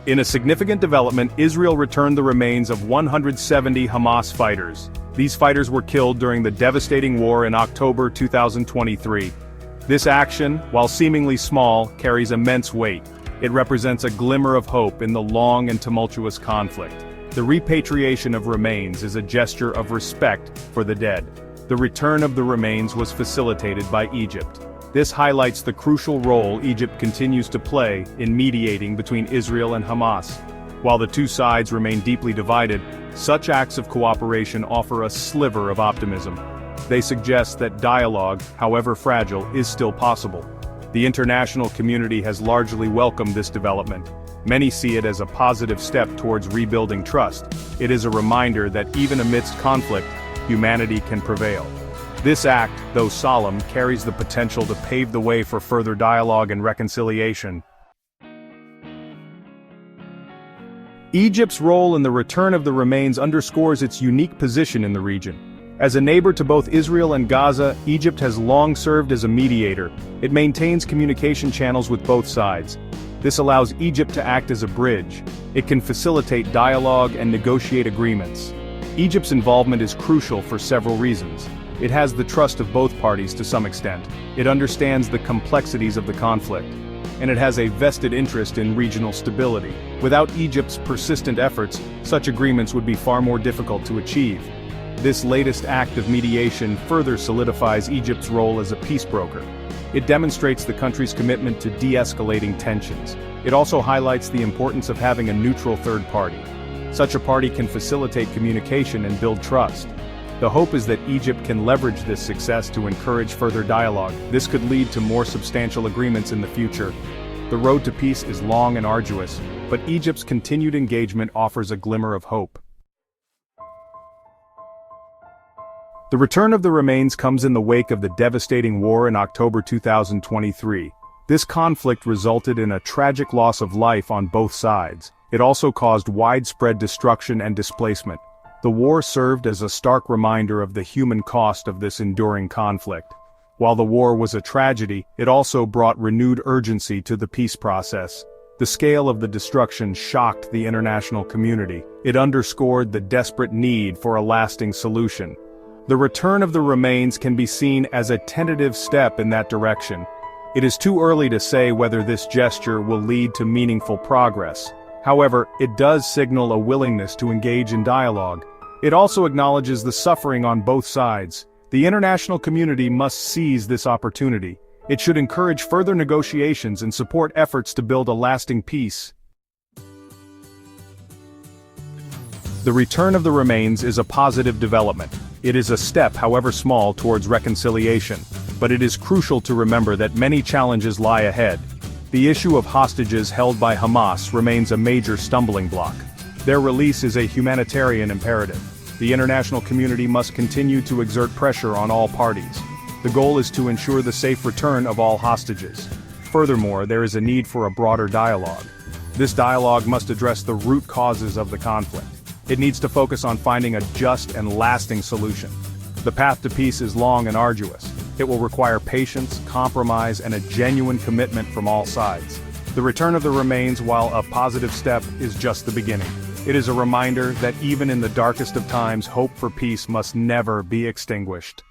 In a significant development, Israel returned the remains of 170 Hamas fighters. These fighters were killed during the devastating war in October 2023. This action, while seemingly small, carries immense weight. It represents a glimmer of hope in the long and tumultuous conflict. The repatriation of remains is a gesture of respect for the dead. The return of the remains was facilitated by Egypt. This highlights the crucial role Egypt continues to play in mediating between Israel and Hamas. While the two sides remain deeply divided, such acts of cooperation offer a sliver of optimism. They suggest that dialogue, however fragile, is still possible. The international community has largely welcomed this development. Many see it as a positive step towards rebuilding trust. It is a reminder that even amidst conflict, humanity can prevail. This act, though solemn, carries the potential to pave the way for further dialogue and reconciliation. Egypt's role in the return of the remains underscores its unique position in the region. As a neighbor to both Israel and Gaza, Egypt has long served as a mediator. It maintains communication channels with both sides. This allows Egypt to act as a bridge. It can facilitate dialogue and negotiate agreements. Egypt's involvement is crucial for several reasons. It has the trust of both parties to some extent. It understands the complexities of the conflict. And it has a vested interest in regional stability. Without Egypt's persistent efforts, such agreements would be far more difficult to achieve. This latest act of mediation further solidifies Egypt's role as a peace broker. It demonstrates the country's commitment to de-escalating tensions. It also highlights the importance of having a neutral third party. Such a party can facilitate communication and build trust. The hope is that Egypt can leverage this success to encourage further dialogue. This could lead to more substantial agreements in the future. The road to peace is long and arduous, but Egypt's continued engagement offers a glimmer of hope. The return of the remains comes in the wake of the devastating war in October 2023. This conflict resulted in a tragic loss of life on both sides. It also caused widespread destruction and displacement. The war served as a stark reminder of the human cost of this enduring conflict. While the war was a tragedy, it also brought renewed urgency to the peace process. The scale of the destruction shocked the international community. It underscored the desperate need for a lasting solution. The return of the remains can be seen as a tentative step in that direction. It is too early to say whether this gesture will lead to meaningful progress. However, it does signal a willingness to engage in dialogue. It also acknowledges the suffering on both sides. The international community must seize this opportunity. It should encourage further negotiations and support efforts to build a lasting peace. The return of the remains is a positive development. It is a step, however small, towards reconciliation. But it is crucial to remember that many challenges lie ahead. The issue of hostages held by Hamas remains a major stumbling block. Their release is a humanitarian imperative. The international community must continue to exert pressure on all parties. The goal is to ensure the safe return of all hostages. Furthermore, there is a need for a broader dialogue. This dialogue must address the root causes of the conflict. It needs to focus on finding a just and lasting solution. The path to peace is long and arduous. It will require patience, compromise, and a genuine commitment from all sides. The return of the remains, while a positive step, is just the beginning. It is a reminder that even in the darkest of times, hope for peace must never be extinguished.